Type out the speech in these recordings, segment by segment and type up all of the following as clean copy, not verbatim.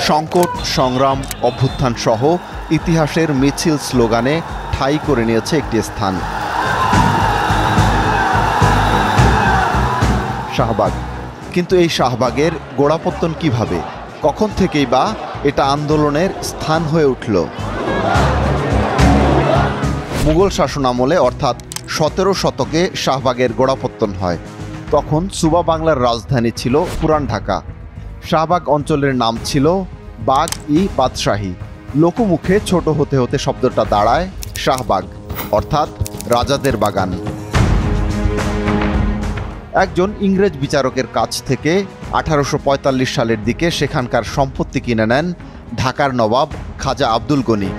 সংকট, সংগ্রাম, অভ্যুত্থান সহ ইতিহাসের মিছিল স্লোগানে ঠাঁই করে নিয়েছে একটি স্থান, শাহবাগ। কিন্তু এই শাহবাগের গোড়াপত্তন কিভাবে, কখন থেকেই বা এটা আন্দোলনের স্থান হয়ে উঠল? মুঘল শাসনামলে অর্থাৎ 17 শতকে শাহবাগের গোড়াপত্তন হয়। তখন সুবা বাংলার রাজধানী ছিল পুরান ঢাকা। শাহবাগ অঞ্চলের নাম ছিল বাগ-ই-বাদশাহী। লোকমুখে ছোট হতে হতে শব্দটা দাঁড়ায় শাহবাগ, অর্থাৎ রাজাদের বাগান। একজন ইংরেজ বিচারকের কাছ থেকে 1845 সালের দিকে সেখানকার সম্পত্তি কিনে নেন ঢাকার নবাব খাজা আব্দুল গনি।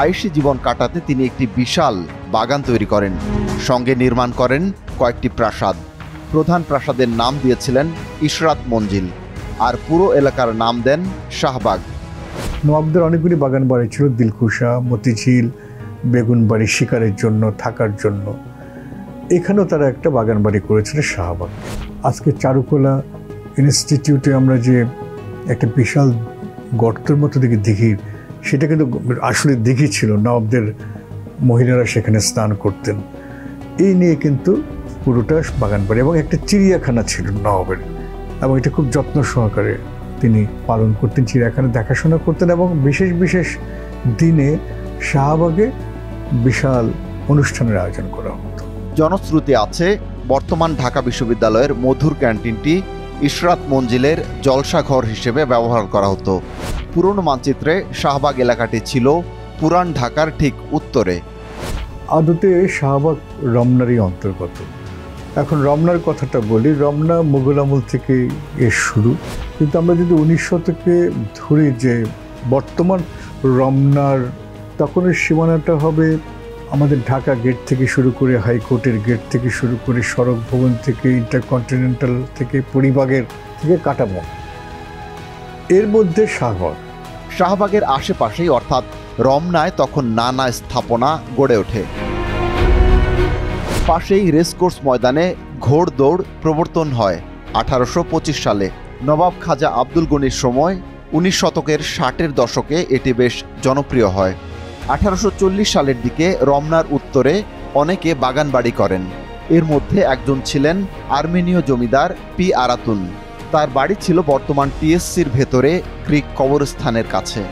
আয়েশি জীবন কাটাতে তিনি একটি বিশাল বাগান তৈরি করেন, সঙ্গে নির্মাণ করেন কয়েকটি প্রাসাদ। প্রধান প্রাসাদের নাম দিয়েছিলেন ইশরাত মঞ্জিল, আর পুরো এলাকার নাম দেন শাহবাগ। নবাবদের অনেকগুলি বাগান বাড়ি ছিল, দিলকুশা, মতিঝিল, বেগুনবাড়ি, শিকারের জন্য, থাকার জন্য। এখানেও তারা একটা বাগান বাড়ি করেছিল শাহবাগ। আজকে চারুকলা ইনস্টিটিউটে আমরা যে একটা বিশাল গর্তের মতো দেখি, সেটা কিন্তু আসলে দিঘি ছিল, নবাবদের মহিলারা সেখানে স্নান করতেন। এই নিয়ে কিন্তু পুরোটা বাগান বাড়ি, এবং একটা চিড়িয়াখানা ছিল নবাবের, এবং এটা খুব যত্ন সহকারে তিনি পালন করতেন, চিড়িয়াখানা দেখাশোনা করতেন। এবং বিশেষ বিশেষ দিনে শাহবাগে বিশাল অনুষ্ঠানের আয়োজন করা হতো। জনশ্রুতি আছে বর্তমান ঢাকা বিশ্ববিদ্যালয়ের মধুর ক্যান্টিনটি ইশরাত মঞ্জিলের জলসাঘর হিসেবে ব্যবহার করা হতো। পুরনো মানচিত্রে শাহবাগ এলাকাটি ছিল পুরান ঢাকার ঠিক উত্তরে। আদতে শাহবাগ রমনারই অন্তর্গত। এখন রমনার কথাটা বলি, রমনা মুঘল আমল থেকে এর শুরু, কিন্তু আমরা যদি 19 শতকে ধরি যে বর্তমান রমনার, তখন সীমানাটা হবে আমাদের ঢাকা গেট থেকে শুরু করে, হাইকোর্টের গেট থেকে শুরু করে, সড়ক ভবন থেকে, ইন্টারকন্টিনেন্টাল থেকে, পরিবাগের থেকে কাটাবন, এর মধ্যে শাহবাগ। শাহবাগের আশেপাশেই অর্থাৎ রমনায় তখন নানা স্থাপনা গড়ে ওঠে। পাশেই রেসকোর্স ময়দানে ঘোড়দৌড় প্রবর্তন হয় 1825 সালে। নবাব খাজা আব্দুল গনির সময় 19 শতকের 60-এর দশকে এটি বেশ জনপ্রিয় হয়। 1840 সালের দিকে রমনার উত্তরে অনেকে বাগান বাড়ি করেন। এর মধ্যে একজন ছিলেন আর্মেনীয় জমিদার পি আরাতুন। তার বাড়ি ছিল বর্তমান টিএসসির ভেতরে গ্রিক কবরস্থানের কাছে।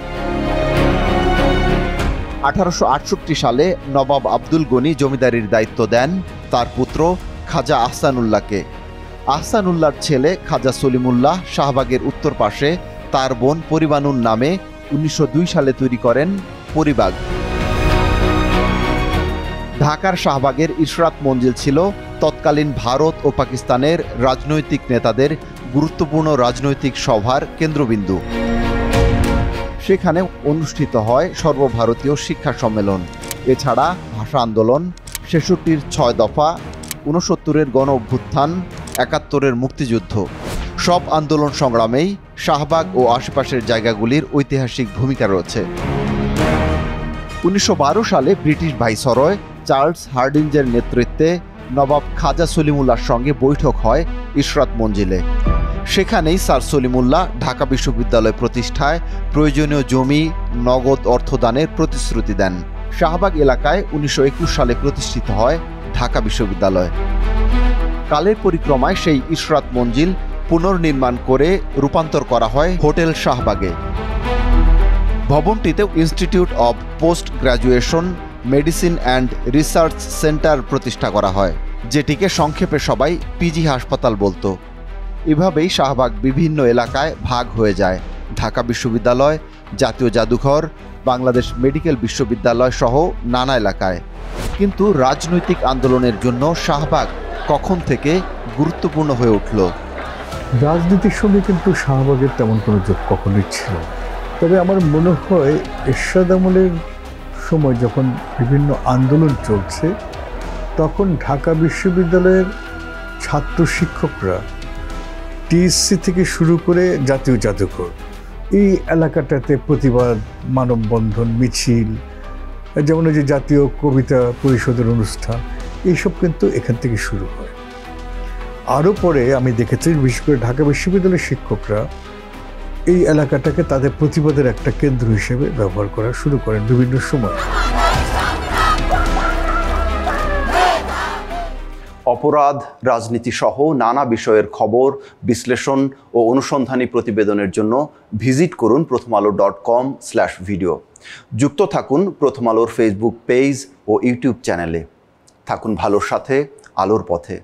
1868 সালে নবাব আব্দুল গনি জমিদারির দায়িত্ব দেন তার পুত্র খাজা আহসানুল্লাহকে। আহসানুল্লাহর ছেলে খাজা সলিমুল্লাহ শাহবাগের উত্তর পাশে তার বোন পরিবানুর নামে 1902 সালে তৈরি করেন পরিবাগ। ঢাকার শাহবাগের ইশরাত মঞ্জিল ছিল তৎকালীন ভারত ও পাকিস্তানের রাজনৈতিক নেতাদের গুরুত্বপূর্ণ রাজনৈতিক সভার কেন্দ্রবিন্দু। সেখানে অনুষ্ঠিত হয় সর্বভারতীয় শিক্ষা সম্মেলন, এছাড়া ভাষা আন্দোলন, 66-র 6 দফা, 69-এর গণ অভ্যুত্থান, 71-এর মুক্তিযুদ্ধ। সব আন্দোলন সংগ্রামেই শাহবাগ ও আশেপাশের জায়গাগুলির ঐতিহাসিক ভূমিকা রয়েছে। 1912 সালে ব্রিটিশ ভাইসরয় চার্লস হার্ডিঞ্জের নেতৃত্বে নবাব খাজা সলিমুল্লাহর সঙ্গে বৈঠক হয় ইশরাত মঞ্জিলে। সেখানেই স্যার সলিমুল্লাহ ঢাকা বিশ্ববিদ্যালয় প্রতিষ্ঠায় প্রয়োজনীয় জমি, নগদ অর্থদানের প্রতিশ্রুতি দেন। শাহবাগ এলাকায় 1921 সালে প্রতিষ্ঠিত হয় ঢাকা বিশ্ববিদ্যালয়। কালের পরিক্রমায় সেই ইশরাত মঞ্জিল পুনর্নির্মাণ করে রূপান্তর করা হয় হোটেল শাহবাগে। ভবনটিতেও institute of post graduation medicine and research centre প্রতিষ্ঠা করা হয়, যেটিকে সংক্ষেপে সবাই পিজি হাসপাতাল বলতো। এভাবেই শাহবাগ বিভিন্ন এলাকায় ভাগ হয়ে যায়। ঢাকা বিশ্ববিদ্যালয়, জাতীয় জাদুঘর, বাংলাদেশ মেডিকেল বিশ্ববিদ্যালয় সহ নানা এলাকায়। কিন্তু রাজনৈতিক আন্দোলনের জন্য শাহবাগ কখন থেকে গুরুত্বপূর্ণ হয়ে উঠল? রাজনীতির সঙ্গে কিন্তু শাহবাগের তেমন কোনো যোগ কখনোই ছিল না। তবে আমার মনে হয় এরশাদ আমলের সময় যখন বিভিন্ন আন্দোলন চলছে, তখন ঢাকা বিশ্ববিদ্যালয়ের ছাত্র শিক্ষকরা টিএসসি থেকে শুরু করে জাতীয় জাদুঘর, এই এলাকাটাতে প্রতিবাদ, মানববন্ধন, মিছিল, যেমন যে জাতীয় কবিতা পরিষদের অনুষ্ঠান, এইসব কিন্তু এখান থেকে শুরু হয়। আরও পরে আমি দেখেছি বিশেষ করে ঢাকা বিশ্ববিদ্যালয়ের শিক্ষকরা এই এলাকাটাকে তাদের প্রতিবাদের একটা কেন্দ্র হিসেবে ব্যবহার করা শুরু করেন বিভিন্ন সময়। অপরাধ, রাজনীতি সহ নানা বিষয়ের খবর, বিশ্লেষণ ও অনুসন্ধানী প্রতিবেদনের জন্য ভিজিট করুন prothomalo.com/video। যুক্ত থাকুন প্রথম আলোর ফেসবুক পেজ ও ইউটিউব চ্যানেলে। থাকুন ভালোর সাথে, আলোর পথে।